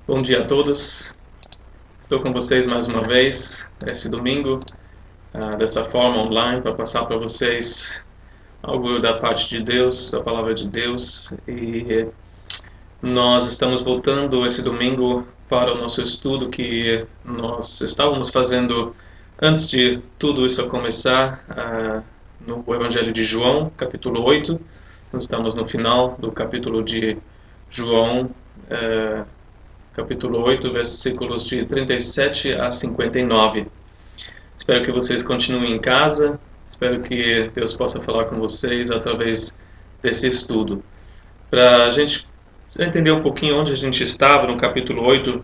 Bom dia a todos. Estou com vocês mais uma vez, esse domingo, dessa forma online, para passar para vocês algo da parte de Deus, a palavra de Deus. E nós estamos voltando esse domingo para o nosso estudo que nós estávamos fazendo antes de tudo isso começar, no Evangelho de João, capítulo 8. Nós estamos no final do capítulo de João, capítulo 8, versículos de 37 a 59. Espero que vocês continuem em casa, espero que Deus possa falar com vocês através desse estudo. Para a gente entender um pouquinho onde a gente estava, no capítulo 8,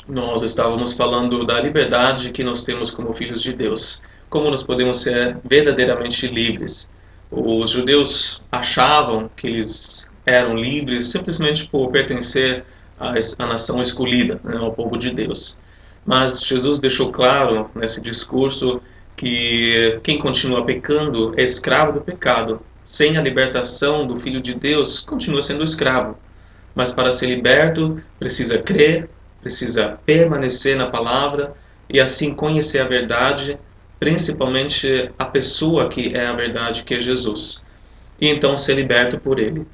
nós estávamos falando da liberdade que nós temos como filhos de Deus, como nós podemos ser verdadeiramente livres. Os judeus achavam que eles eram livres simplesmente por pertencer à nação escolhida, né, ao povo de Deus. Mas Jesus deixou claro nesse discurso que quem continua pecando é escravo do pecado. Sem a libertação do Filho de Deus, continua sendo escravo. Mas para ser liberto, precisa crer, precisa permanecer na palavra e assim conhecer a verdade, principalmente a pessoa que é a verdade, que é Jesus. E então ser liberto por ele.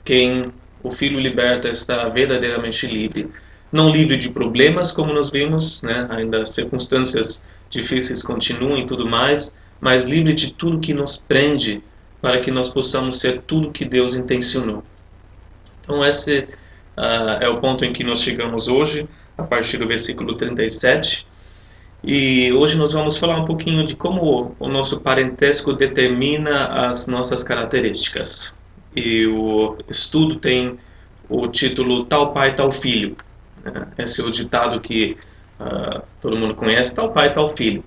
Quem o Filho liberta está verdadeiramente livre. Não livre de problemas, como nós vimos, né? Ainda circunstâncias difíceis continuam e tudo mais, mas livre de tudo que nos prende, para que nós possamos ser tudo que Deus intencionou. Então esse é o ponto em que nós chegamos hoje, a partir do versículo 37. E hoje nós vamos falar um pouquinho de como o nosso parentesco determina as nossas características. E o estudo tem o título Tal Pai, Tal Filho. Esse é o ditado que todo mundo conhece, tal pai, tal filho.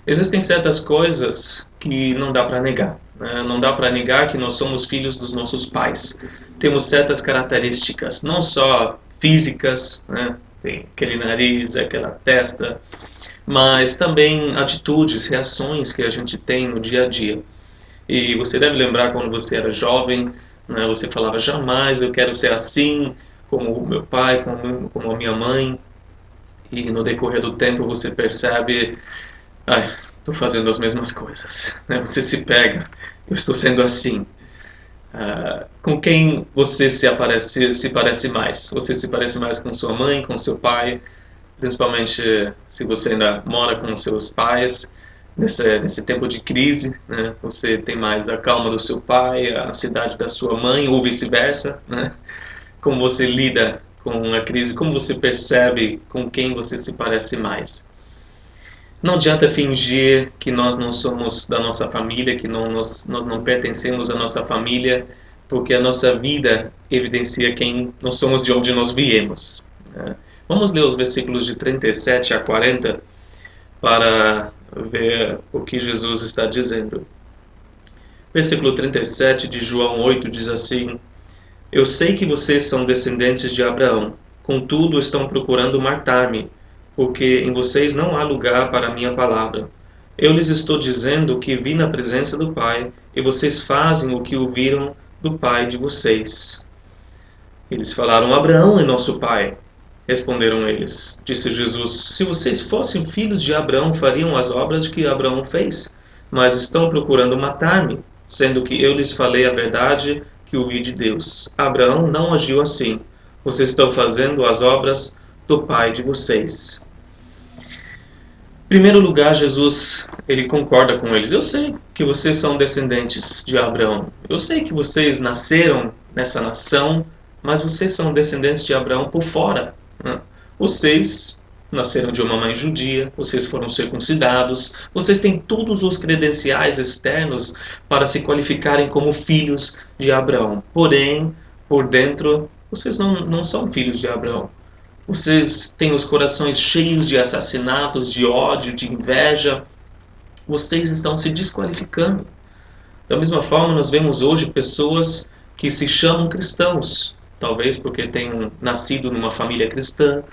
Existem certas coisas que não dá para negar. Não dá para negar que nós somos filhos dos nossos pais. Temos certas características, não só físicas, né? Tem aquele nariz, aquela testa, mas também atitudes, reações que a gente tem no dia a dia. E você deve lembrar quando você era jovem, né, você falava, jamais eu quero ser assim, como o meu pai, como a minha mãe. E no decorrer do tempo você percebe, estou fazendo as mesmas coisas. Né? Você se pega, eu estou sendo assim. Com quem você se parece mais? Você se parece mais com sua mãe, com seu pai? Principalmente se você ainda mora com seus pais, nesse tempo de crise, né? Você tem mais a calma do seu pai, a ansiedade da sua mãe, ou vice-versa, né? Como você lida com a crise, como você percebe com quem você se parece mais. Não adianta fingir que nós não somos da nossa família, que nós não pertencemos à nossa família, porque a nossa vida evidencia quem nós somos, de onde nós viemos. Vamos ler os versículos de 37 a 40 para ver o que Jesus está dizendo. Versículo 37 de João 8 diz assim: Eu sei que vocês são descendentes de Abraão, contudo estão procurando matar-me, porque em vocês não há lugar para a minha palavra. Eu lhes estou dizendo que vi na presença do Pai, e vocês fazem o que ouviram do pai de vocês. Eles falaram, Abraão é nosso pai. Responderam eles. Disse Jesus, se vocês fossem filhos de Abraão, fariam as obras que Abraão fez. Mas estão procurando matar-me, sendo que eu lhes falei a verdade que ouvi de Deus. Abraão não agiu assim. Vocês estão fazendo as obras do pai de vocês. Em primeiro lugar, Jesus, ele concorda com eles. Eu sei que vocês são descendentes de Abraão. Eu sei que vocês nasceram nessa nação, mas vocês são descendentes de Abraão por fora. Né? Vocês nasceram de uma mãe judia, vocês foram circuncidados, vocês têm todos os credenciais externos para se qualificarem como filhos de Abraão. Porém, por dentro, vocês não são filhos de Abraão. Vocês têm os corações cheios de assassinatos, de ódio, de inveja. Vocês estão se desqualificando. Da mesma forma, nós vemos hoje pessoas que se chamam cristãos, talvez porque tenham nascido numa família cristã,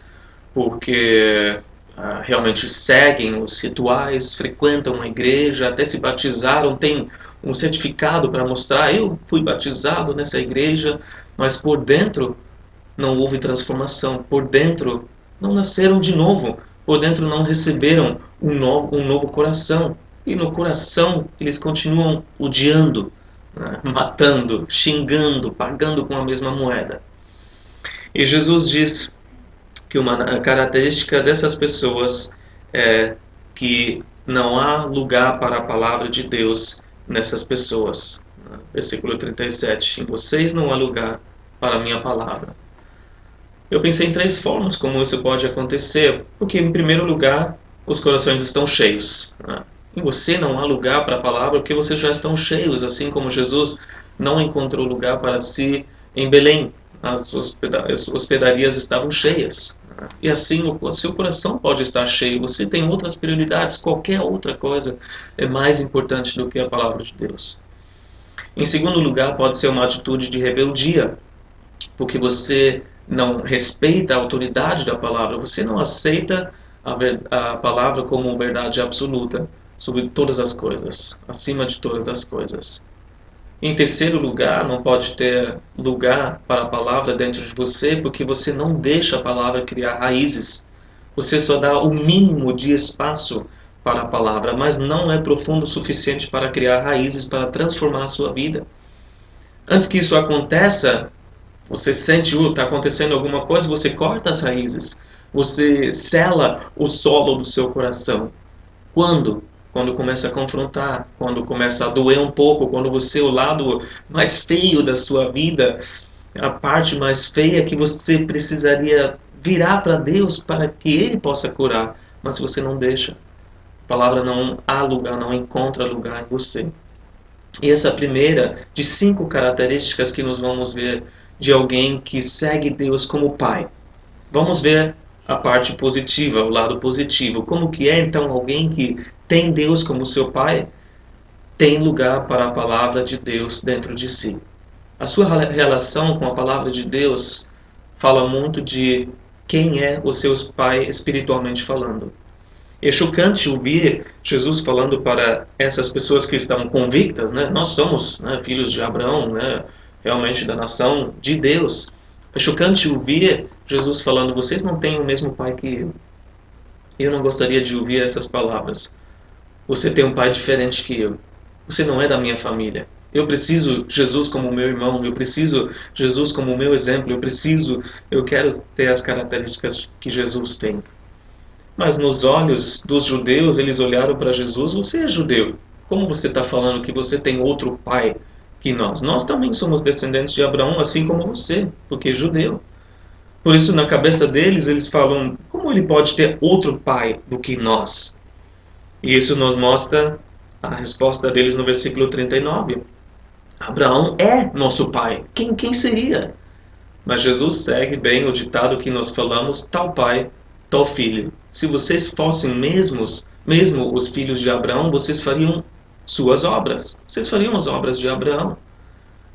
porque realmente seguem os rituais, frequentam a igreja, até se batizaram, têm um certificado para mostrar, eu fui batizado nessa igreja, mas por dentro não houve transformação. Por dentro, não nasceram de novo. Por dentro, não receberam um novo coração. E no coração, eles continuam odiando, né? Matando, xingando, pagando com a mesma moeda. E Jesus diz que uma característica dessas pessoas é que não há lugar para a palavra de Deus nessas pessoas. Versículo 37. Em vocês não há lugar para a minha palavra. Eu pensei em 3 formas como isso pode acontecer. Porque, em primeiro lugar, os corações estão cheios. Em você não há lugar para a palavra porque vocês já estão cheios, assim como Jesus não encontrou lugar para si em Belém. As hospedarias estavam cheias. E assim o seu coração pode estar cheio. Você tem outras prioridades. Qualquer outra coisa é mais importante do que a palavra de Deus. Em segundo lugar, pode ser uma atitude de rebeldia, porque você não respeita a autoridade da palavra, você não aceita a palavra como verdade absoluta sobre todas as coisas, acima de todas as coisas. Em terceiro lugar, não pode ter lugar para a palavra dentro de você, porque você não deixa a palavra criar raízes. Você só dá o mínimo de espaço para a palavra, mas não é profundo o suficiente para criar raízes, para transformar a sua vida. Antes que isso aconteça, você sente, está acontecendo alguma coisa, você corta as raízes. Você sela o solo do seu coração. Quando? Quando começa a confrontar, quando começa a doer um pouco, quando você, o lado mais feio da sua vida, a parte mais feia que você precisaria virar para Deus para que Ele possa curar, mas você não deixa. A palavra não há lugar, não encontra lugar em você. E essa é a primeira de 5 características que nós vamos ver de alguém que segue Deus como Pai. Vamos ver a parte positiva, o lado positivo. Como que é então alguém que tem Deus como seu Pai? Tem lugar para a palavra de Deus dentro de si. A sua relação com a palavra de Deus fala muito de quem é o seu pai espiritualmente falando. É chocante ouvir Jesus falando para essas pessoas que estão convictas, né? Nós somos, né, filhos de Abraão, né, realmente da nação de Deus. É chocante ouvir Jesus falando, vocês não têm o mesmo pai que eu. Eu não gostaria de ouvir essas palavras. Você tem um pai diferente que eu. Você não é da minha família. Eu preciso Jesus como meu irmão, eu preciso Jesus como meu exemplo, eu quero ter as características que Jesus tem. Mas nos olhos dos judeus, eles olharam para Jesus, você é judeu. Como você está falando que você tem outro pai que nós? Nós também somos descendentes de Abraão, assim como você, porque é judeu. Por isso, na cabeça deles, eles falam, como ele pode ter outro pai do que nós? E isso nos mostra a resposta deles no versículo 39. Abraão é nosso pai. Quem seria? Mas Jesus segue bem o ditado que nós falamos, tal pai, tal filho. Se vocês fossem mesmo os filhos de Abraão, vocês fariam suas obras. Vocês fariam as obras de Abraão.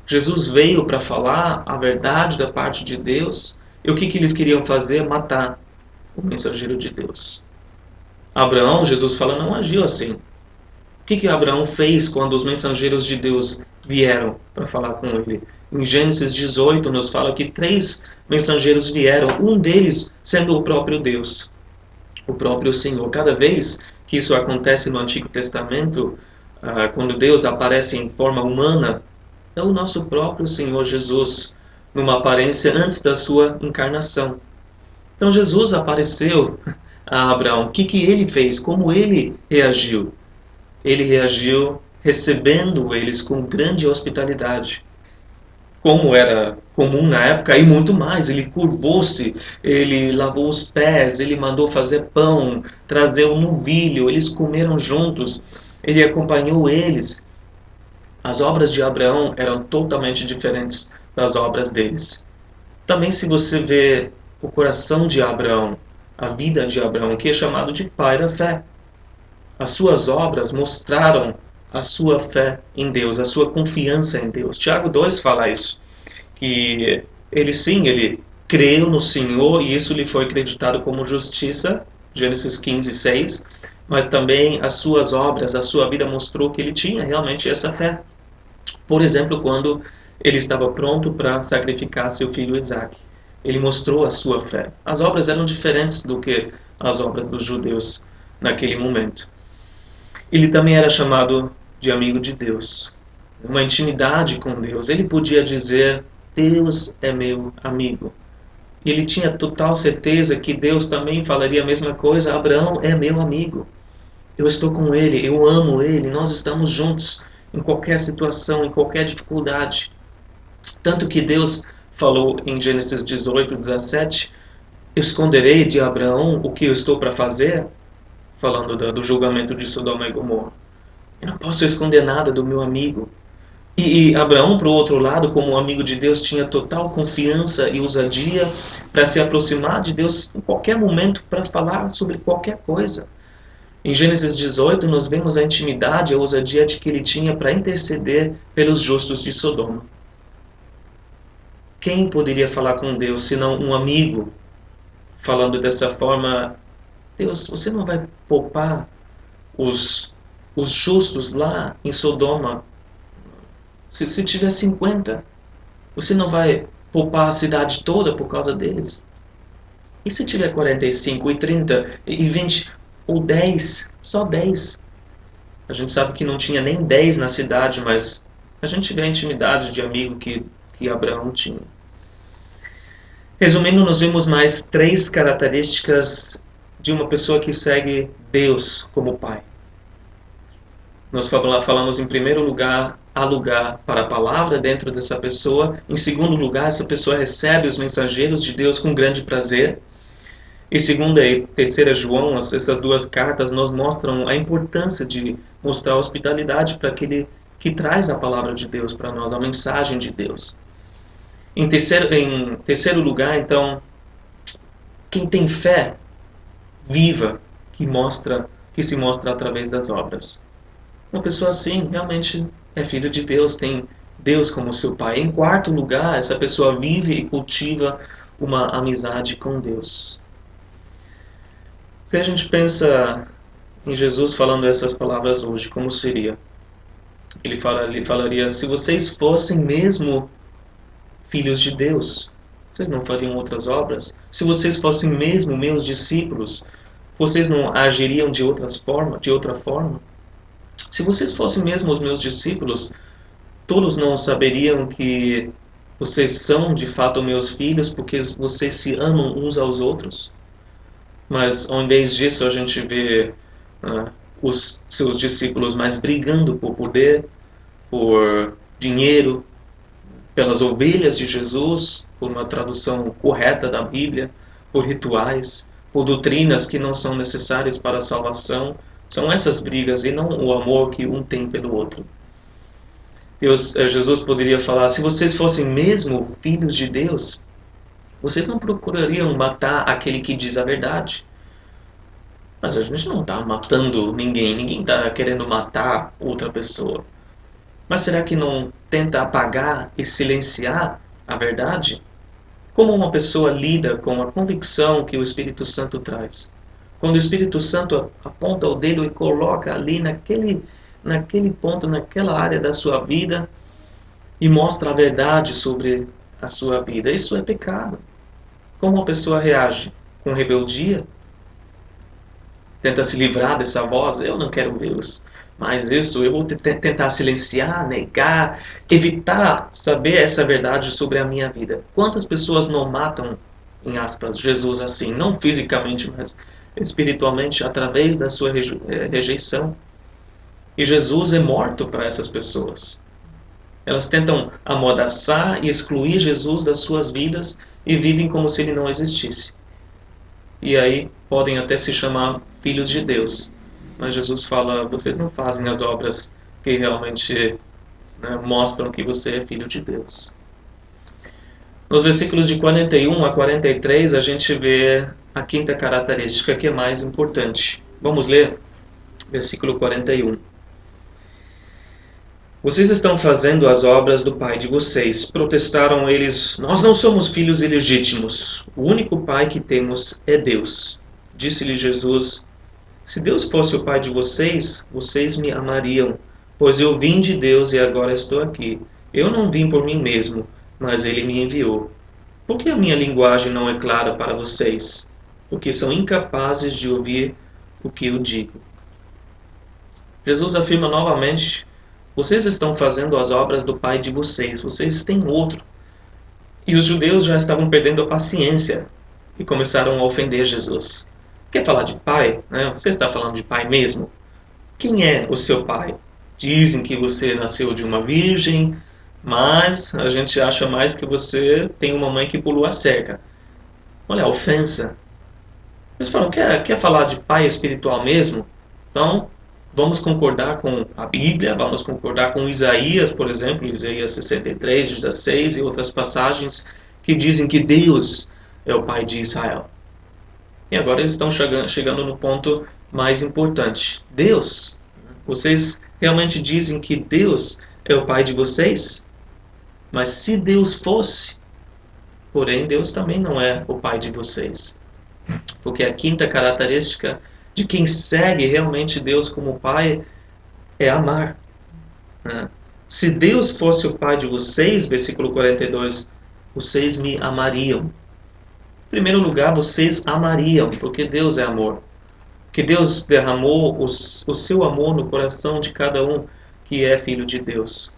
Jesus veio para falar a verdade da parte de Deus. E o que eles queriam fazer? Matar o mensageiro de Deus. Abraão, Jesus fala, não agiu assim. O que Abraão fez quando os mensageiros de Deus vieram para falar com ele? Em Gênesis 18 nos fala que 3 mensageiros vieram, um deles sendo o próprio Deus, o próprio Senhor. Cada vez que isso acontece no Antigo Testamento, quando Deus aparece em forma humana, é o nosso próprio Senhor Jesus, numa aparência antes da sua encarnação. Então Jesus apareceu a Abraão. O que ele fez? Como ele reagiu? Ele reagiu recebendo eles com grande hospitalidade. Como era comum na época, e muito mais. Ele curvou-se, ele lavou os pés, ele mandou fazer pão, trazer um novilho, eles comeram juntos, ele acompanhou eles. As obras de Abraão eram totalmente diferentes das obras deles. Também se você vê o coração de Abraão, a vida de Abraão, que é chamado de pai da fé. As suas obras mostraram a sua fé em Deus, a sua confiança em Deus. Tiago 2 fala isso, que ele creu no Senhor e isso lhe foi acreditado como justiça, Gênesis 15, 6, mas também as suas obras, a sua vida mostrou que ele tinha realmente essa fé. Por exemplo, quando ele estava pronto para sacrificar seu filho Isaac. Ele mostrou a sua fé. As obras eram diferentes do que as obras dos judeus naquele momento. Ele também era chamado de amigo de Deus. Uma intimidade com Deus. Ele podia dizer: Deus é meu amigo. Ele tinha total certeza que Deus também falaria a mesma coisa: Abraão é meu amigo. Eu estou com ele, eu amo ele, nós estamos juntos em qualquer situação, em qualquer dificuldade. Tanto que Deus falou em Gênesis 18, 17: eu esconderei de Abraão o que eu estou para fazer, falando do julgamento de Sodoma e Gomorra. Eu não posso esconder nada do meu amigo. E Abraão, por outro lado, como amigo de Deus, tinha total confiança e ousadia para se aproximar de Deus em qualquer momento, para falar sobre qualquer coisa. Em Gênesis 18, nós vemos a intimidade e a ousadia de que ele tinha para interceder pelos justos de Sodoma. Quem poderia falar com Deus, senão um amigo, falando dessa forma: Deus, você não vai poupar os justos lá em Sodoma? Se tiver 50, você não vai poupar a cidade toda por causa deles? E se tiver 45, e 30, e 20, ou 10, só 10? A gente sabe que não tinha nem 10 na cidade, mas a gente vê a intimidade de amigo que Abraão tinha. Resumindo, nós vemos mais 3 características de uma pessoa que segue Deus como Pai. Nós falamos, em primeiro lugar, há lugar para a palavra dentro dessa pessoa. Em segundo lugar, essa pessoa recebe os mensageiros de Deus com grande prazer. E segunda e terceira João, essas 2 cartas nos mostram a importância de mostrar hospitalidade para aquele que traz a palavra de Deus para nós, a mensagem de Deus. Em terceiro lugar, então, quem tem fé viva que se mostra através das obras. Uma pessoa assim realmente é filho de Deus, tem Deus como seu Pai. Em quarto lugar, essa pessoa vive e cultiva uma amizade com Deus. Se a gente pensa em Jesus falando essas palavras hoje, como seria? Ele falaria: se vocês fossem mesmo filhos de Deus, vocês não fariam outras obras? Se vocês fossem mesmo meus discípulos, vocês não agiriam de outra forma? Se vocês fossem mesmo os meus discípulos, todos não saberiam que vocês são de fato meus filhos porque vocês se amam uns aos outros? Mas ao invés disso a gente vê os seus discípulos mais brigando por poder, por dinheiro, pelas ovelhas de Jesus, por uma tradução correta da Bíblia, por rituais, por doutrinas que não são necessárias para a salvação. São essas brigas e não o amor que um tem pelo outro. Jesus poderia falar: se vocês fossem mesmo filhos de Deus, vocês não procurariam matar aquele que diz a verdade. Mas a gente não está matando ninguém está querendo matar outra pessoa. Mas será que não tenta apagar e silenciar a verdade? Como uma pessoa lida com a convicção que o Espírito Santo traz? Quando o Espírito Santo aponta o dedo e coloca ali naquele ponto, naquela área da sua vida e mostra a verdade sobre a sua vida, isso é pecado. Como uma pessoa reage? Com rebeldia? Tenta se livrar dessa voz: eu não quero Deus, mas isso eu vou tentar silenciar, negar, evitar saber essa verdade sobre a minha vida. Quantas pessoas não matam, em aspas, Jesus assim, não fisicamente, mas espiritualmente, através da sua rejeição? E Jesus é morto para essas pessoas. Elas tentam amordaçar e excluir Jesus das suas vidas e vivem como se ele não existisse. E aí podem até se chamar filhos de Deus. Mas Jesus fala: vocês não fazem as obras que realmente mostram que você é filho de Deus. Nos versículos de 41 a 43 a gente vê a quinta característica, que é mais importante. Vamos ler versículo 41. Vocês estão fazendo as obras do pai de vocês. Protestaram eles: nós não somos filhos ilegítimos. O único pai que temos é Deus. Disse-lhe Jesus: se Deus fosse o pai de vocês, vocês me amariam, pois eu vim de Deus e agora estou aqui. Eu não vim por mim mesmo, mas ele me enviou. Por que a minha linguagem não é clara para vocês? Porque são incapazes de ouvir o que eu digo. Jesus afirma novamente: vocês estão fazendo as obras do pai de vocês, vocês têm outro. E os judeus já estavam perdendo a paciência e começaram a ofender Jesus. Quer falar de pai? Né? Você está falando de pai mesmo? Quem é o seu pai? Dizem que você nasceu de uma virgem, mas a gente acha mais que você tem uma mãe que pulou a cerca. Olha a ofensa. Eles falam: quer falar de pai espiritual mesmo? Então, vamos concordar com a Bíblia, vamos concordar com Isaías, por exemplo, Isaías 63, 16 e outras passagens que dizem que Deus é o pai de Israel. E agora eles estão chegando no ponto mais importante. Deus, vocês realmente dizem que Deus é o pai de vocês? Mas se Deus fosse, porém Deus também não é o pai de vocês. Porque a quinta característica de quem segue realmente Deus como pai é amar. Se Deus fosse o pai de vocês, versículo 42, vocês me amariam. Em primeiro lugar, vocês amariam, porque Deus é amor. Porque Deus derramou o seu amor no coração de cada um que é filho de Deus.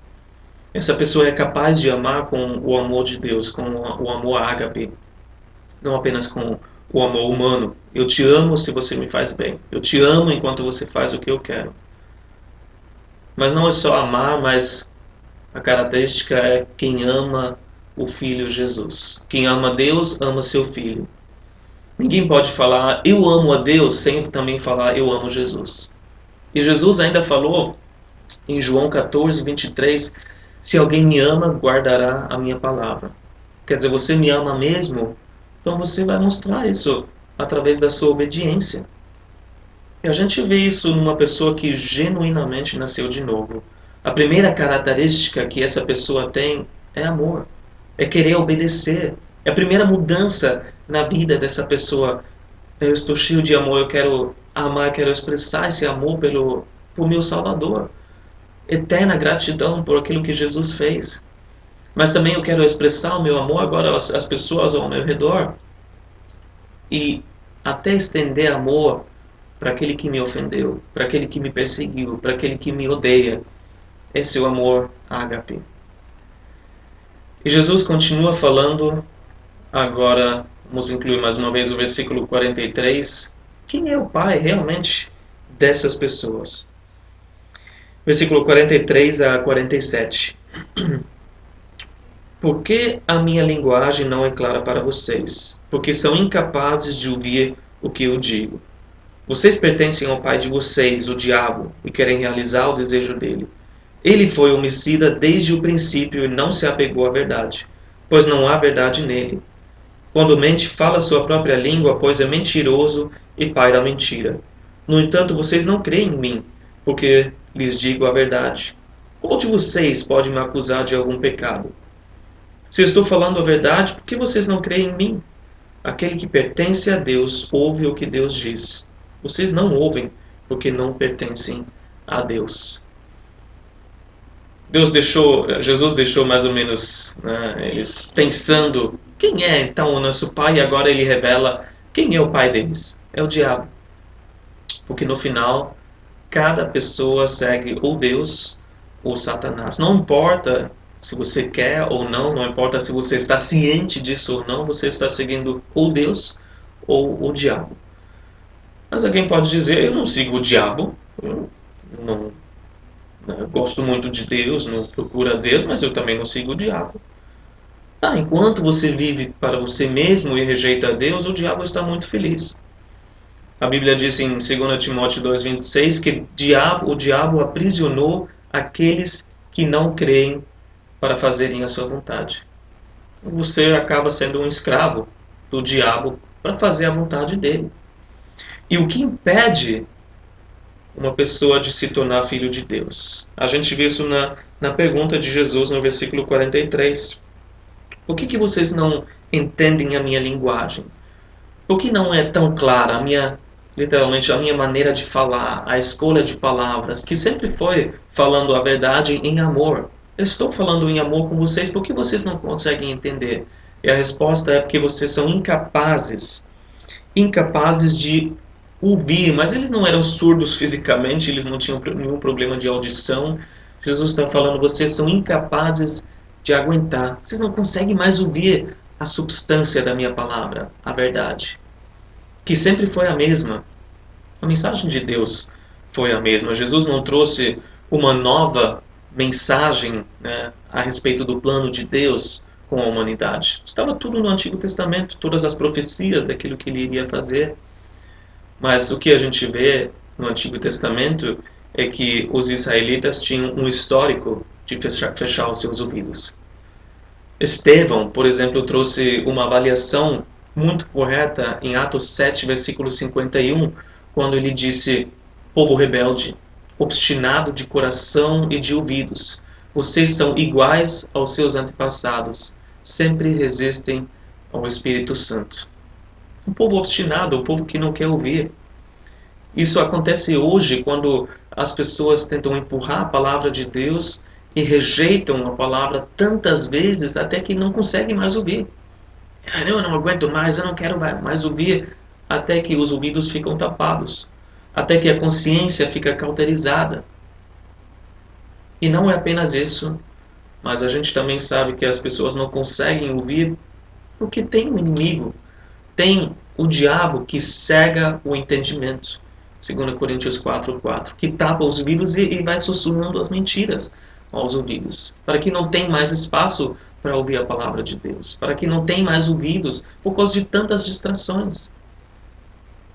Essa pessoa é capaz de amar com o amor de Deus, com o amor ágape, não apenas com o amor humano. Eu te amo se você me faz bem. Eu te amo enquanto você faz o que eu quero. Mas não é só amar, mas a característica é quem ama o Filho Jesus. Quem ama Deus, ama seu Filho. Ninguém pode falar eu amo a Deus sem também falar eu amo Jesus. E Jesus ainda falou em João 14, 23, se alguém me ama, guardará a minha palavra. Quer dizer, você me ama mesmo? Então você vai mostrar isso através da sua obediência. E a gente vê isso numa pessoa que genuinamente nasceu de novo. A primeira característica que essa pessoa tem é amor. É querer obedecer. É a primeira mudança na vida dessa pessoa. Eu estou cheio de amor, eu quero amar, quero expressar esse amor por meu Salvador. Eterna gratidão por aquilo que Jesus fez. Mas também eu quero expressar o meu amor agora às pessoas ao meu redor. E até estender amor para aquele que me ofendeu, para aquele que me perseguiu, para aquele que me odeia. Esse é o amor ágape. E Jesus continua falando, agora vamos incluir mais uma vez o versículo 43. Quem é o pai realmente dessas pessoas? Versículo 43 a 47. Por que a minha linguagem não é clara para vocês? Porque são incapazes de ouvir o que eu digo. Vocês pertencem ao pai de vocês, o diabo, e querem realizar o desejo dele. Ele foi homicida desde o princípio e não se apegou à verdade, pois não há verdade nele. Quando mente, fala sua própria língua, pois é mentiroso e pai da mentira. No entanto, vocês não creem em mim, porque lhes digo a verdade. Qual de vocês pode me acusar de algum pecado? Se estou falando a verdade, por que vocês não creem em mim? Aquele que pertence a Deus ouve o que Deus diz. Vocês não ouvem porque não pertencem a Deus. Jesus deixou mais ou menos eles pensando quem é então o nosso pai, e agora ele revela quem é o pai deles. É o diabo. Porque no final, cada pessoa segue ou Deus ou Satanás. Não importa se você quer ou não importa se você está ciente disso ou não, você está seguindo ou Deus ou o diabo. Mas alguém pode dizer, eu não sigo o diabo, eu gosto muito de Deus, não procuro a Deus, mas eu também não sigo o diabo. Enquanto você vive para você mesmo e rejeita a Deus, o diabo está muito feliz. A Bíblia diz em 2 Timóteo 2,26 que o diabo aprisionou aqueles que não creem para fazerem a sua vontade. Você acaba sendo um escravo do diabo para fazer a vontade dele. E o que impede uma pessoa de se tornar filho de Deus? A gente vê isso na pergunta de Jesus no versículo 43. Por que vocês não entendem a minha linguagem? Por que não é tão clara literalmente a minha maneira de falar, a escolha de palavras, que sempre foi falando a verdade em amor? Eu estou falando em amor com vocês, por que vocês não conseguem entender E a resposta é porque vocês são incapazes de ouvir, mas eles não eram surdos fisicamente, eles não tinham nenhum problema de audição. Jesus está falando, vocês são incapazes de aguentar, vocês não conseguem mais ouvir a substância da minha palavra, a verdade, que sempre foi a mesma. A mensagem de Deus foi a mesma. Jesus não trouxe uma nova mensagem, né, a respeito do plano de Deus com a humanidade. Estava tudo no Antigo Testamento, todas as profecias daquilo que ele iria fazer. Mas o que a gente vê no Antigo Testamento é que os israelitas tinham um histórico de fechar os seus ouvidos. Estevão, por exemplo, trouxe uma avaliação muito correta em Atos 7, versículo 51, quando ele disse: povo rebelde, obstinado de coração e de ouvidos, vocês são iguais aos seus antepassados, sempre resistem ao Espírito Santo. Um povo obstinado, um povo que não quer ouvir. Isso acontece hoje quando as pessoas tentam empurrar a palavra de Deus e rejeitam a palavra tantas vezes até que não conseguem mais ouvir. Eu não aguento mais, eu não quero mais ouvir, até que os ouvidos ficam tapados, até que a consciência fica cauterizada. E não é apenas isso, mas a gente também sabe que as pessoas não conseguem ouvir porque tem um inimigo, tem o diabo que cega o entendimento. 2 Coríntios 4:4, que tapa os ouvidos e vai sussurrando as mentiras aos ouvidos, para que não tenha mais espaço para ouvir a palavra de Deus, para que não tenha mais ouvidos por causa de tantas distrações.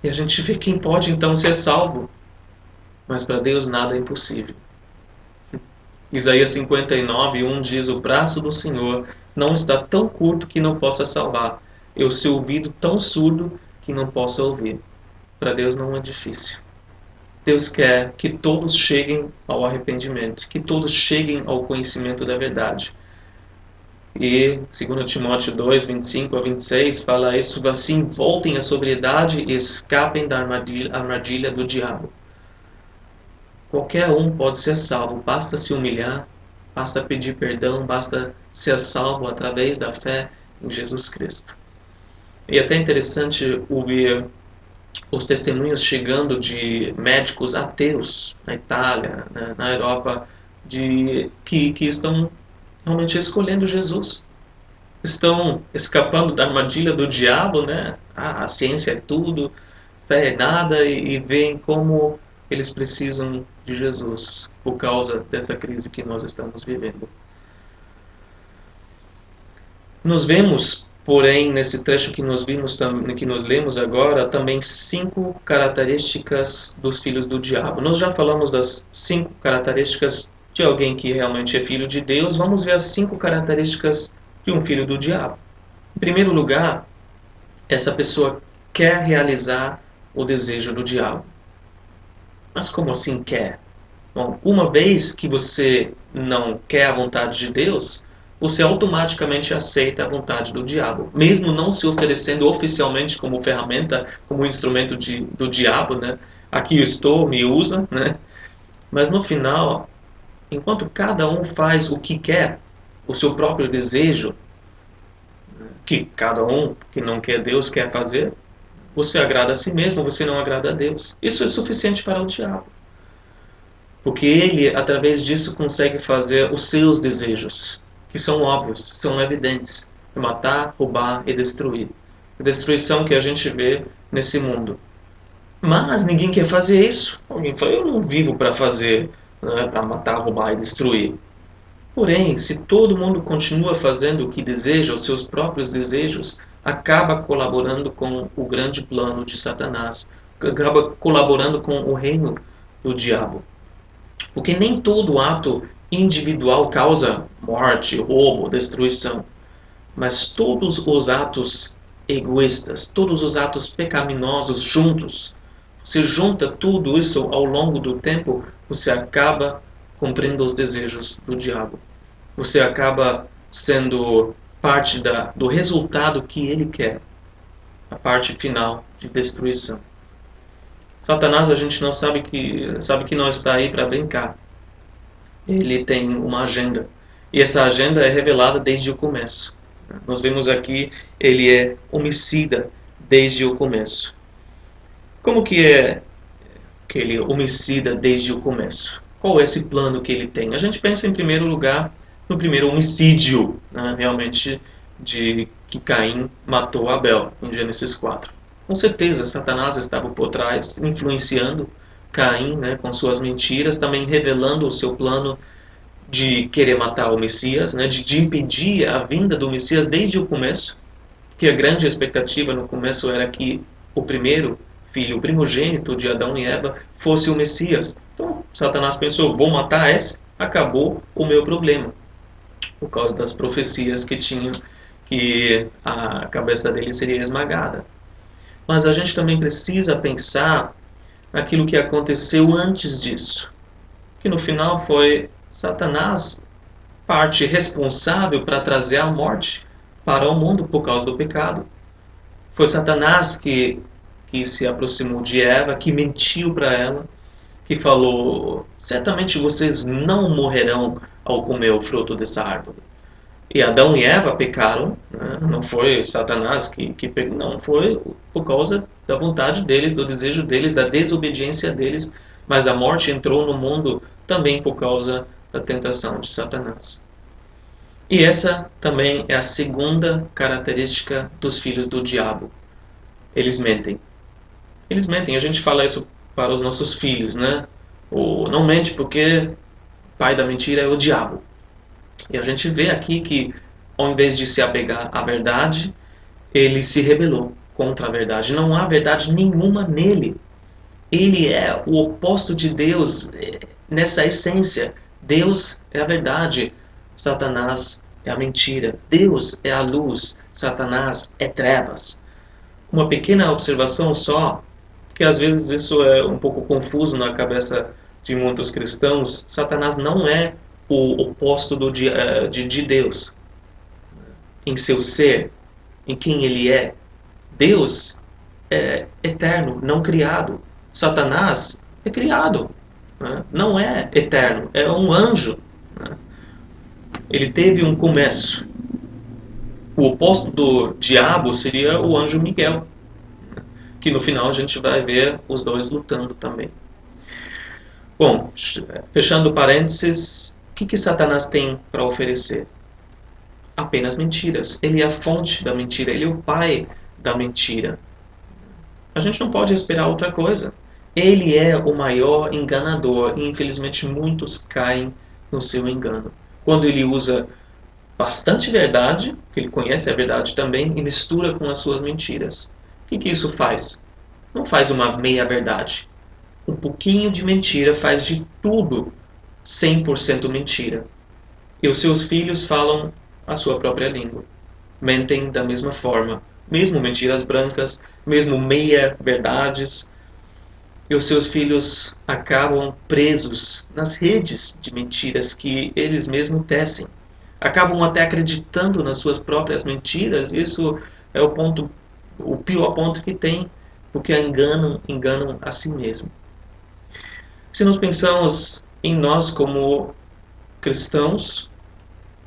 E a gente vê quem pode então ser salvo, mas para Deus nada é impossível. Isaías 59:1 diz: o braço do Senhor não está tão curto que não possa salvar, e o seu ouvido tão surdo que não possa ouvir. Para Deus não é difícil. Deus quer que todos cheguem ao arrependimento, que todos cheguem ao conhecimento da verdade. E 2 Timóteo 2:25-26 fala isso: assim voltem à sobriedade e escapem da armadilha do diabo. Qualquer um pode ser salvo, basta se humilhar, basta pedir perdão, basta ser salvo através da fé em Jesus Cristo. E é até interessante ouvir os testemunhos chegando de médicos ateus na Itália, na Europa, que estão realmente escolhendo Jesus. Estão escapando da armadilha do diabo, né? A ciência é tudo, fé é nada, e veem como eles precisam de Jesus por causa dessa crise que nós estamos vivendo. Nós vemos, porém, nesse trecho que nós lemos agora, também 5 características dos filhos do diabo. Nós já falamos das 5 características de alguém que realmente é filho de Deus. Vamos ver as 5 características de um filho do diabo. Em primeiro lugar, essa pessoa quer realizar o desejo do diabo. Mas como assim quer? Bom, uma vez que você não quer a vontade de Deus, você automaticamente aceita a vontade do diabo, mesmo não se oferecendo oficialmente como ferramenta, como instrumento do diabo, né? Aqui eu estou, me usa, né? Mas no final, enquanto cada um faz o que quer, o seu próprio desejo, que cada um que não quer Deus quer fazer, você agrada a si mesmo, você não agrada a Deus. Isso é suficiente para o diabo. Porque ele, através disso, consegue fazer os seus desejos, que são óbvios, são evidentes: matar, roubar e destruir. A destruição que a gente vê nesse mundo. Mas ninguém quer fazer isso. Alguém fala: eu não vivo para fazer, né, para matar, roubar e destruir. Porém, se todo mundo continua fazendo o que deseja, os seus próprios desejos, acaba colaborando com o grande plano de Satanás, acaba colaborando com o reino do diabo. Porque nem todo ato individual causa morte, roubo, destruição. Mas todos os atos egoístas, todos os atos pecaminosos juntos, você junta tudo isso ao longo do tempo, você acaba cumprindo os desejos do diabo. Você acaba sendo parte do resultado que ele quer, a parte final de destruição. Satanás, a gente não sabe que não está aí para brincar. Ele tem uma agenda. E essa agenda é revelada desde o começo. Nós vemos aqui, ele é homicida desde o começo. Como que é que ele é homicida desde o começo? Qual é esse plano que ele tem? A gente pensa em primeiro lugar no primeiro homicídio, né, realmente, de que Caim matou Abel, em Gênesis 4. Com certeza, Satanás estava por trás, influenciando Caim, né, com suas mentiras, também revelando o seu plano de querer matar o Messias, né, de impedir a vinda do Messias desde o começo, porque a grande expectativa no começo era que o primeiro filho, o primogênito de Adão e Eva, fosse o Messias. Então, Satanás pensou, vou matar esse, acabou o meu problema, por causa das profecias que tinham que a cabeça dele seria esmagada. Mas a gente também precisa pensar naquilo que aconteceu antes disso, que no final foi Satanás parte responsável para trazer a morte para o mundo por causa do pecado. Foi Satanás que se aproximou de Eva, que mentiu para ela, que falou, certamente vocês não morrerão ao comer o fruto dessa árvore. E Adão e Eva pecaram, né? Não foi Satanás que pecou, não, foi por causa da vontade deles, do desejo deles, da desobediência deles, mas a morte entrou no mundo também por causa da tentação de Satanás. E essa também é a segunda característica dos filhos do diabo. Eles mentem. Eles mentem. A gente fala isso para os nossos filhos, né? Ou não mente porque o pai da mentira é o diabo. E a gente vê aqui que, ao invés de se apegar à verdade, ele se rebelou contra a verdade. Não há verdade nenhuma nele. Ele é o oposto de Deus nessa essência. Deus é a verdade, Satanás é a mentira. Deus é a luz, Satanás é trevas. Uma pequena observação só, que às vezes isso é um pouco confuso na cabeça de muitos cristãos. Satanás não é o oposto de Deus em seu ser, em quem ele é. Deus é eterno, não criado. Satanás é criado, né? Não é eterno, é um anjo, né? Ele teve um começo. O oposto do diabo seria o anjo Miguel, que no final a gente vai ver os dois lutando também. Bom, fechando parênteses, o que Satanás tem para oferecer? Apenas mentiras. Ele é a fonte da mentira, ele é o pai da mentira. A gente não pode esperar outra coisa. Ele é o maior enganador e infelizmente muitos caem no seu engano. Quando ele usa bastante verdade, que ele conhece a verdade também, e mistura com as suas mentiras. O que isso faz? Não faz uma meia-verdade. Um pouquinho de mentira faz de tudo 100% mentira. E os seus filhos falam a sua própria língua. Mentem da mesma forma. Mesmo mentiras brancas, mesmo meia-verdades. E os seus filhos acabam presos nas redes de mentiras que eles mesmos tecem. Acabam até acreditando nas suas próprias mentiras. Isso é o pior ponto que tem, porque enganam a si mesmo. Se nós pensamos em nós como cristãos,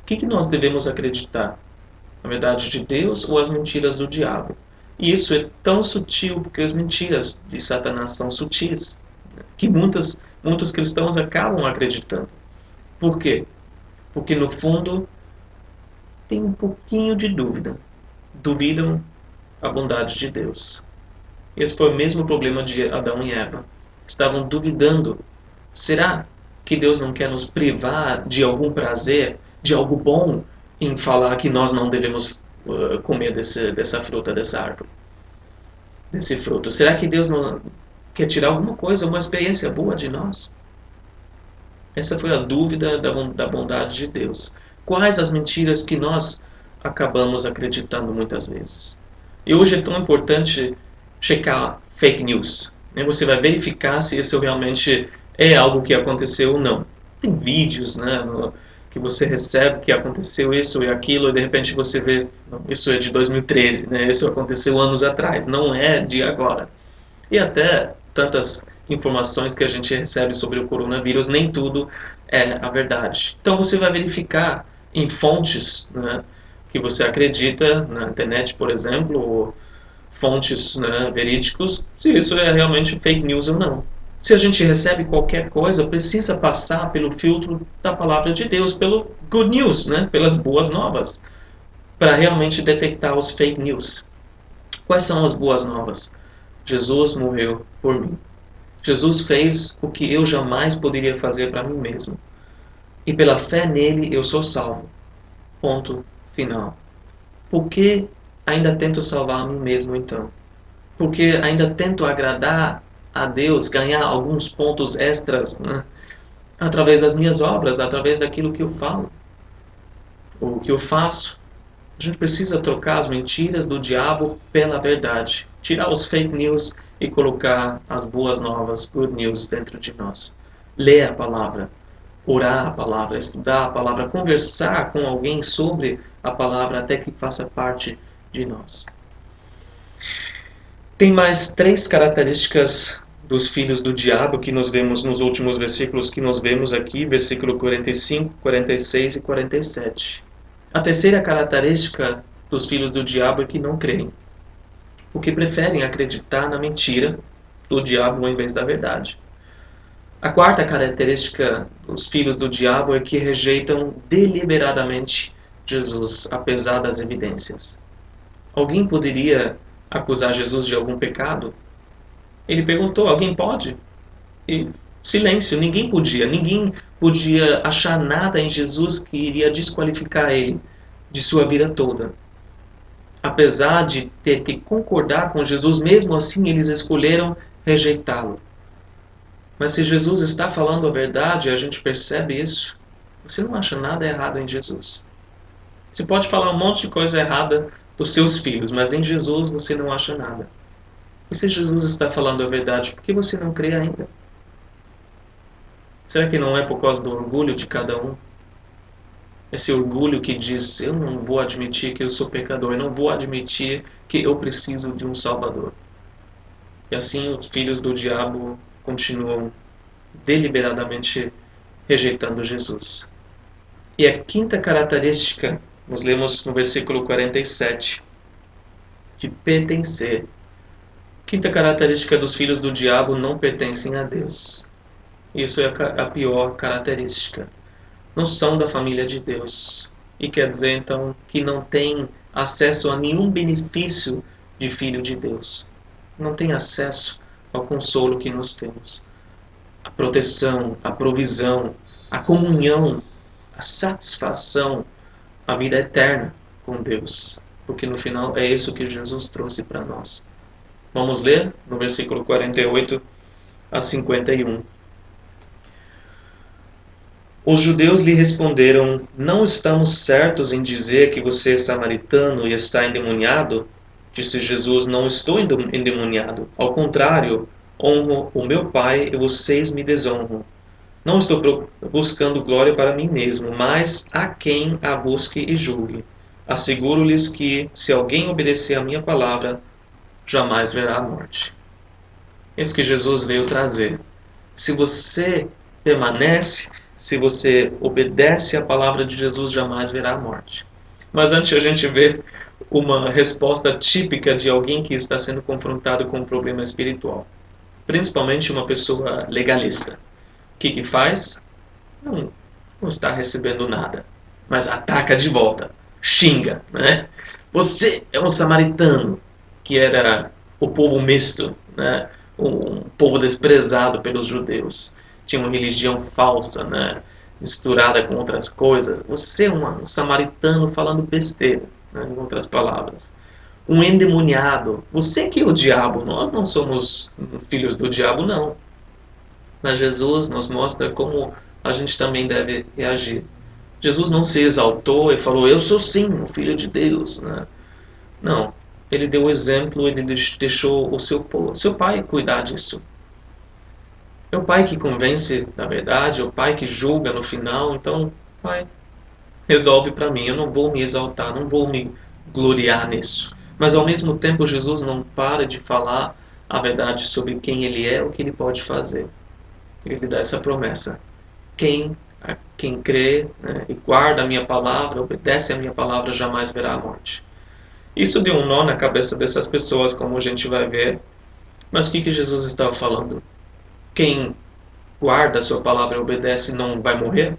o que nós devemos acreditar? A verdade de Deus ou as mentiras do diabo? E isso é tão sutil, porque as mentiras de Satanás são sutis, que muitos cristãos acabam acreditando. Por quê? Porque no fundo tem um pouquinho de dúvida. Duvidam a bondade de Deus. Esse foi o mesmo problema de Adão e Eva. Estavam duvidando. Será que Deus não quer nos privar de algum prazer, de algo bom, em falar que nós não devemos comer dessa fruta, dessa árvore, desse fruto? Será que Deus não quer tirar alguma coisa, uma experiência boa de nós? Essa foi a dúvida da bondade de Deus. Quais as mentiras que nós acabamos acreditando muitas vezes? E hoje é tão importante checar fake news. Você vai verificar se isso realmente é algo que aconteceu ou não. Tem vídeos, né, que você recebe que aconteceu isso e aquilo, e de repente você vê, não, isso é de 2013, né, isso aconteceu anos atrás, não é de agora. E até tantas informações que a gente recebe sobre o coronavírus, nem tudo é a verdade. Então você vai verificar em fontes, né, que você acredita na internet, por exemplo, ou fontes, né, verídicos, se isso é realmente fake news ou não. Se a gente recebe qualquer coisa, precisa passar pelo filtro da palavra de Deus, pelo good news, né, pelas boas novas, para realmente detectar os fake news. Quais são as boas novas? Jesus morreu por mim. Jesus fez o que eu jamais poderia fazer para mim mesmo. E pela fé nele eu sou salvo. Ponto final. Por que ainda tento salvar a mim mesmo então? Porque ainda tento agradar a Deus, ganhar alguns pontos extras, né? Através das minhas obras, através daquilo que eu falo, ou que eu faço. A gente precisa trocar as mentiras do diabo pela verdade. Tirar os fake news e colocar as boas novas, good news, dentro de nós. Ler a palavra, orar a palavra, estudar a palavra, conversar com alguém sobre a palavra até que faça parte de nós. Tem mais 3 características dos filhos do diabo que nós vemos nos últimos versículos que nós vemos aqui, versículo 45, 46 e 47. A terceira característica dos filhos do diabo é que não creem, porque preferem acreditar na mentira do diabo em vez da verdade. A quarta característica dos filhos do diabo é que rejeitam deliberadamente Jesus, apesar das evidências. Alguém poderia acusar Jesus de algum pecado? Ele perguntou, alguém pode? E silêncio, ninguém podia achar nada em Jesus que iria desqualificar ele de sua vida toda. Apesar de ter que concordar com Jesus, mesmo assim eles escolheram rejeitá-lo. Mas se Jesus está falando a verdade, a gente percebe isso, você não acha nada errado em Jesus. Você pode falar um monte de coisa errada dos seus filhos, mas em Jesus você não acha nada. E se Jesus está falando a verdade, por que você não crê ainda? Será que não é por causa do orgulho de cada um? Esse orgulho que diz, eu não vou admitir que eu sou pecador, eu não vou admitir que eu preciso de um Salvador. E assim os filhos do diabo continuam deliberadamente rejeitando Jesus. E a quinta característica, nós lemos no versículo 47, de pertencer. Quinta característica dos filhos do diabo, não pertencem a Deus. Isso é a pior característica. Não são da família de Deus. E quer dizer, então, que não tem acesso a nenhum benefício de filho de Deus. Não tem acesso ao consolo que nós temos. A proteção, a provisão, a comunhão, a satisfação, a vida eterna com Deus. Porque no final é isso que Jesus trouxe para nós. Vamos ler no versículo 48 a 51. Os judeus lhe responderam, não estamos certos em dizer que você é samaritano e está endemoniado? Disse Jesus, não estou endemoniado. Ao contrário, honro o meu Pai e vocês me desonram. Não estou buscando glória para mim mesmo, mas a quem a busque e julgue. Asseguro-lhes que, se alguém obedecer a minha palavra, jamais verá a morte. É isso que Jesus veio trazer. Se você permanece, se você obedece à palavra de Jesus, jamais verá a morte. Mas antes a gente vê uma resposta típica de alguém que está sendo confrontado com um problema espiritual. Principalmente uma pessoa legalista. O que faz? Não está recebendo nada, mas ataca de volta, xinga, né? Você é um samaritano, que era o povo misto, né? Um povo desprezado pelos judeus. Tinha uma religião falsa, né? Misturada com outras coisas. Você é um samaritano falando besteira, né? Em outras palavras. Um endemoniado. Você que é o diabo. Nós não somos filhos do diabo, não. Mas Jesus nos mostra como a gente também deve reagir. Jesus não se exaltou e falou, eu sou sim o Filho de Deus, né? Não, ele deu o exemplo, ele deixou o seu pai cuidar disso. É o pai que convence da verdade, é o pai que julga no final, então, pai, resolve para mim, eu não vou me exaltar, não vou me gloriar nisso. Mas ao mesmo tempo Jesus não para de falar a verdade sobre quem ele é, o que ele pode fazer. Ele dá essa promessa. Quem A quem crê, né, e guarda a minha palavra, obedece a minha palavra, jamais verá a morte. Isso deu um nó na cabeça dessas pessoas, como a gente vai ver. Mas o que Jesus estava falando? Quem guarda a sua palavra e obedece não vai morrer?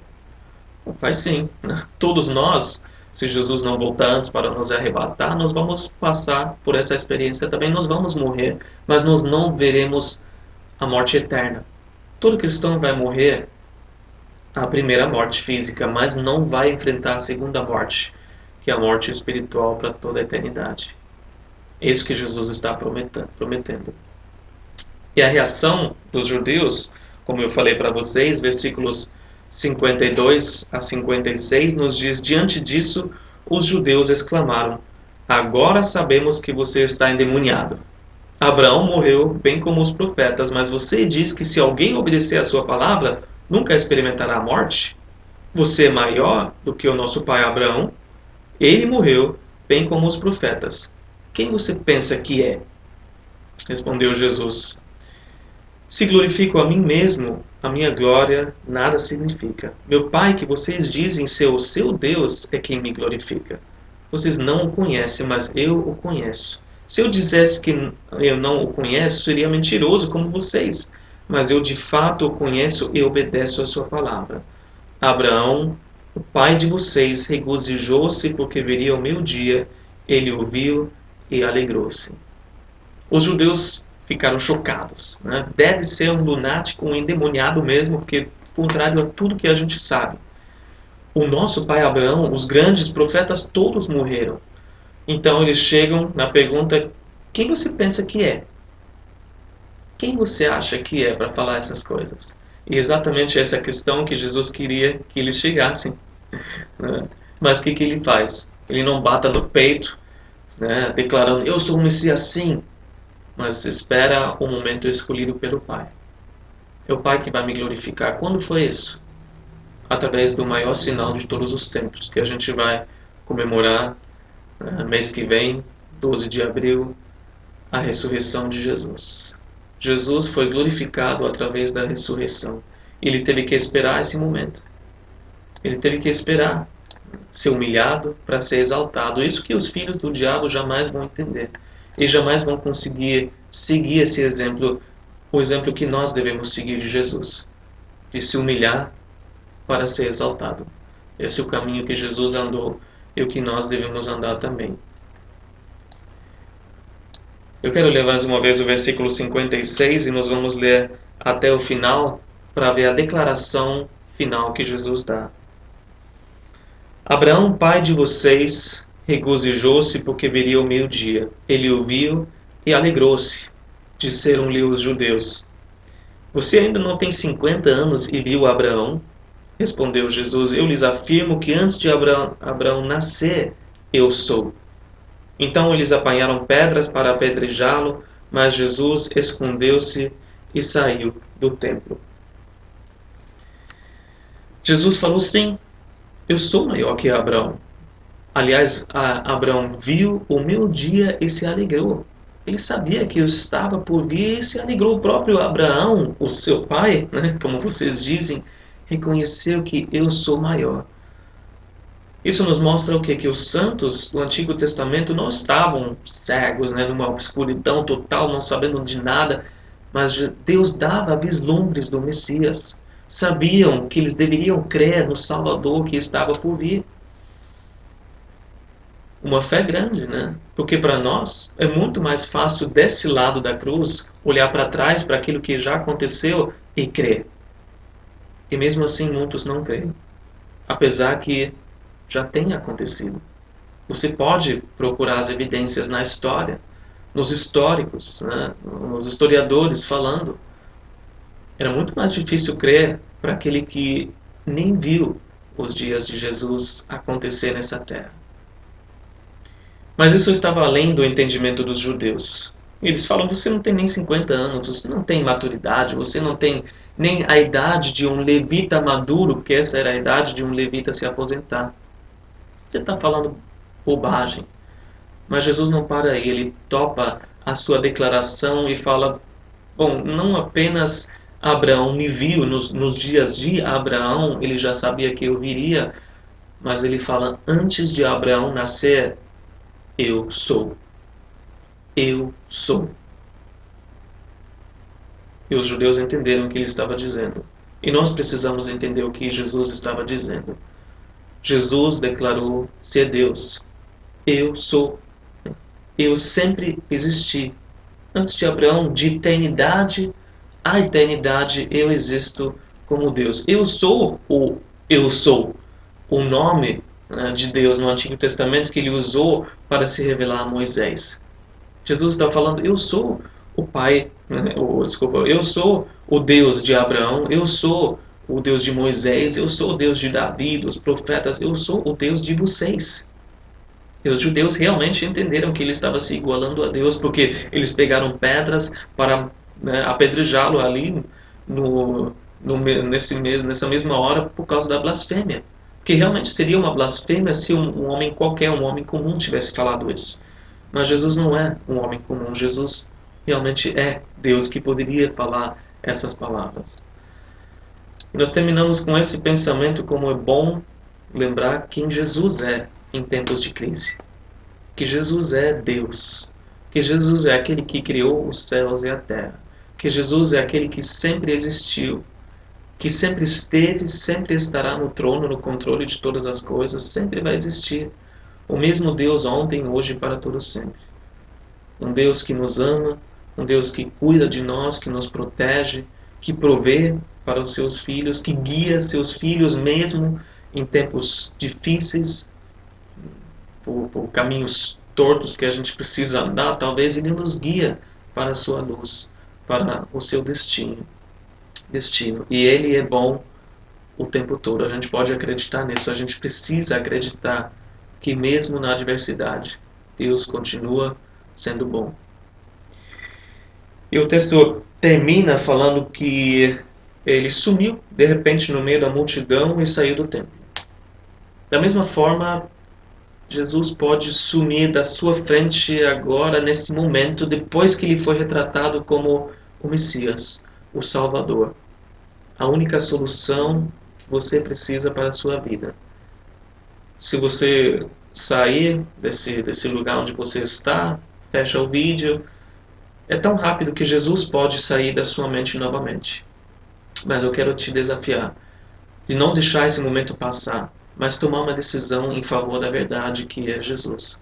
Vai sim, né? Todos nós, se Jesus não voltar antes para nos arrebatar, nós vamos passar por essa experiência também, nós vamos morrer, mas nós não veremos a morte eterna. Todo cristão vai morrer a primeira morte física, mas não vai enfrentar a segunda morte, que é a morte espiritual para toda a eternidade. É isso que Jesus está prometendo. E a reação dos judeus, como eu falei para vocês, versículos 52 a 56, nos diz: diante disso, os judeus exclamaram: agora sabemos que você está endemoniado. Abraão morreu, bem como os profetas, mas você diz que se alguém obedecer a sua palavra, nunca experimentará a morte? Você é maior do que o nosso pai Abraão? Ele morreu, bem como os profetas. Quem você pensa que é? Respondeu Jesus: se glorifico a mim mesmo, a minha glória nada significa. Meu Pai, que vocês dizem ser o seu Deus, é quem me glorifica. Vocês não o conhecem, mas eu o conheço. Se eu dissesse que eu não o conheço, seria mentiroso como vocês. Mas eu de fato o conheço e obedeço a sua palavra. Abraão, o pai de vocês, regozijou-se porque veria o meu dia. Ele o viu e alegrou-se. Os judeus ficaram chocados, né? Deve ser um lunático, um endemoniado mesmo, porque contrário a tudo que a gente sabe. O nosso pai Abraão, os grandes profetas, todos morreram. Então eles chegam na pergunta: quem você pensa que é? Quem você acha que é para falar essas coisas? E exatamente essa questão que Jesus queria que eles chegassem, né? Mas o que ele faz? Ele não bata no peito, né, declarando: eu sou um Messias sim, mas espera o momento escolhido pelo Pai. É o Pai que vai me glorificar. Quando foi isso? Através do maior sinal de todos os tempos, que a gente vai comemorar mês que vem, 12 de abril, a ressurreição de Jesus. Jesus foi glorificado através da ressurreição. Ele teve que esperar esse momento. Ele teve que esperar ser humilhado para ser exaltado. Isso que os filhos do diabo jamais vão entender. E jamais vão conseguir seguir esse exemplo, o exemplo que nós devemos seguir de Jesus, de se humilhar para ser exaltado. Esse é o caminho que Jesus andou e o que nós devemos andar também. Eu quero ler mais uma vez o versículo 56 e nós vamos ler até o final para ver a declaração final que Jesus dá. Abraão, pai de vocês, regozijou-se porque viria o meio-dia. Ele o viu e alegrou-se, disseram-lhe os judeus. Você ainda não tem 50 anos e viu Abraão? Respondeu Jesus: eu lhes afirmo que antes de Abraão nascer, eu sou. Então eles apanharam pedras para apedrejá-lo, mas Jesus escondeu-se e saiu do templo. Jesus falou: sim, eu sou maior que Abraão. Aliás, Abraão viu o meu dia e se alegrou. Ele sabia que eu estava por vir e se alegrou. O próprio Abraão, o seu pai, né, como vocês dizem, reconheceu que eu sou maior. Isso nos mostra o quê? Que os santos do Antigo Testamento não estavam cegos, né, numa escuridão total, não sabendo de nada, mas Deus dava vislumbres do Messias. Sabiam que eles deveriam crer no Salvador que estava por vir. Uma fé grande, né? Porque para nós é muito mais fácil desse lado da cruz olhar para trás para aquilo que já aconteceu e crer. E mesmo assim muitos não creem, apesar que já tenha acontecido. Você pode procurar as evidências na história, nos históricos, né? Nos historiadores falando. Era muito mais difícil crer para aquele que nem viu os dias de Jesus acontecer nessa terra. Mas isso estava além do entendimento dos judeus. Eles falam: você não tem nem 50 anos, você não tem maturidade, você não tem nem a idade de um levita maduro, porque essa era a idade de um levita se aposentar. Você está falando bobagem. Mas Jesus não para aí, ele topa a sua declaração e fala: bom, não apenas Abraão me viu, nos dias de Abraão, ele já sabia que eu viria, mas ele fala, antes de Abraão nascer, eu sou. Eu sou. E os judeus entenderam o que ele estava dizendo. E nós precisamos entender o que Jesus estava dizendo. Jesus declarou ser Deus. Eu sou. Eu sempre existi. Antes de Abraão, de eternidade a eternidade, eu existo como Deus. Eu sou o eu sou. O nome, né, de Deus no Antigo Testamento que ele usou para se revelar a Moisés. Jesus está falando, eu sou o Pai, né, desculpa, eu sou o Deus de Abraão, eu sou o Deus de Moisés, eu sou o Deus de Davi, dos profetas, eu sou o Deus de vocês. E os judeus realmente entenderam que ele estava se igualando a Deus, porque eles pegaram pedras para, né, apedrejá-lo ali nessa mesma hora por causa da blasfêmia. Porque realmente seria uma blasfêmia se um homem qualquer, um homem comum, tivesse falado isso. Mas Jesus não é um homem comum. Jesus realmente é Deus que poderia falar essas palavras. E nós terminamos com esse pensamento, como é bom lembrar quem Jesus é em tempos de crise. Que Jesus é Deus. Que Jesus é aquele que criou os céus e a terra. Que Jesus é aquele que sempre existiu. Que sempre esteve, sempre estará no trono, no controle de todas as coisas. Sempre vai existir. O mesmo Deus ontem, hoje e para todo sempre. Um Deus que nos ama, um Deus que cuida de nós, que nos protege, que provê para os seus filhos, que guia seus filhos mesmo em tempos difíceis, por caminhos tortos que a gente precisa andar, talvez ele nos guia para a sua luz, para o seu destino. E ele é bom o tempo todo. A gente pode acreditar nisso, a gente precisa acreditar que mesmo na adversidade, Deus continua sendo bom. E o texto termina falando que ele sumiu de repente no meio da multidão e saiu do templo. Da mesma forma, Jesus pode sumir da sua frente agora, nesse momento, depois que ele foi retratado como o Messias, o Salvador. A única solução que você precisa para a sua vida. Se você sair desse lugar onde você está, fecha o vídeo, é tão rápido que Jesus pode sair da sua mente novamente. Mas eu quero te desafiar de não deixar esse momento passar, mas tomar uma decisão em favor da verdade que é Jesus.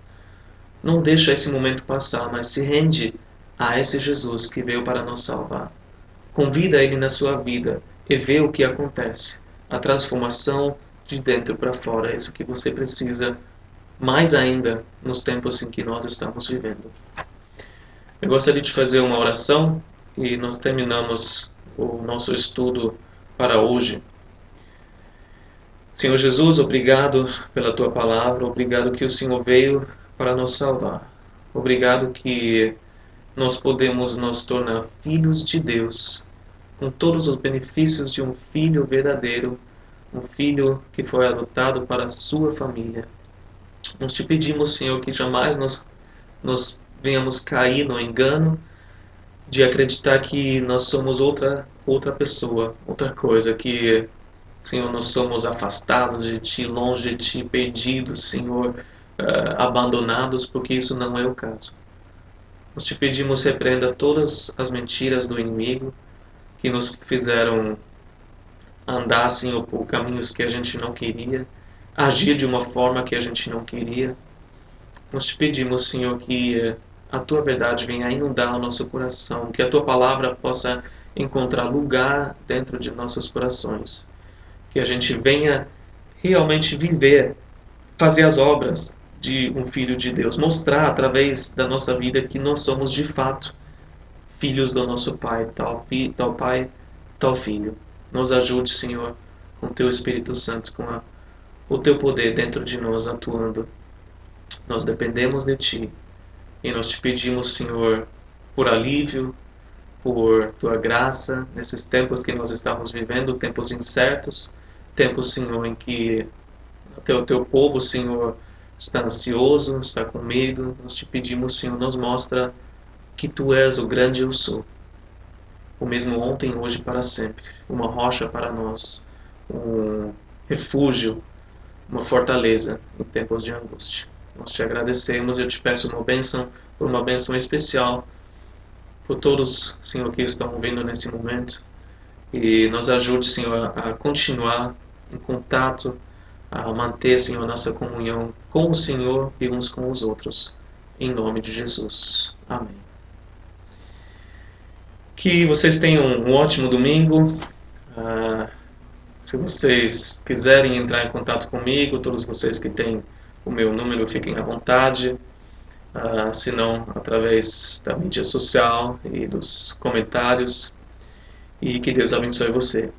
Não deixa esse momento passar, mas se rende a esse Jesus que veio para nos salvar. Convida ele na sua vida e vê o que acontece. A transformação de dentro para fora é isso que você precisa, mais ainda nos tempos em que nós estamos vivendo. Eu gostaria de fazer uma oração e nós terminamos o nosso estudo para hoje. Senhor Jesus, obrigado pela Tua palavra, obrigado que o Senhor veio para nos salvar. Obrigado que nós podemos nos tornar filhos de Deus, com todos os benefícios de um filho verdadeiro, um filho que foi adotado para a sua família. Nós te pedimos, Senhor, que jamais nós venhamos cair no engano de acreditar que nós somos outra pessoa, outra coisa, que, Senhor, nós somos afastados de Ti, longe de Ti, perdidos, Senhor, abandonados, porque isso não é o caso. Nós te pedimos, repreenda todas as mentiras do inimigo que nos fizeram andar, Senhor, por caminhos que a gente não queria, agir de uma forma que a gente não queria. Nós te pedimos, Senhor, que a Tua verdade venha inundar o nosso coração, que a Tua palavra possa encontrar lugar dentro de nossos corações, que a gente venha realmente viver, fazer as obras de um filho de Deus, mostrar através da nossa vida que nós somos de fato filhos do nosso Pai, tal Pai, tal Filho. Nos ajude, Senhor, com o Teu Espírito Santo, com o Teu poder dentro de nós atuando. Nós dependemos de Ti e nós te pedimos, Senhor, por alívio, por Tua graça, nesses tempos que nós estamos vivendo, tempos incertos, tempos, Senhor, em que o Teu povo, Senhor, está ansioso, está com medo. Nós te pedimos, Senhor, nos mostra que Tu és o grande eu sou. o mesmo ontem, hoje e para sempre, uma rocha para nós, um refúgio, uma fortaleza em tempos de angústia. Nós te agradecemos e eu te peço uma bênção, por uma bênção especial, por todos, Senhor, que estão ouvindo nesse momento, e nos ajude, Senhor, a continuar em contato, a manter, Senhor, nossa comunhão com o Senhor e uns com os outros. Em nome de Jesus. Amém. Que vocês tenham um ótimo domingo. Se vocês quiserem entrar em contato comigo, todos vocês que têm o meu número, fiquem à vontade. Se não, através da mídia social e dos comentários. E que Deus abençoe você.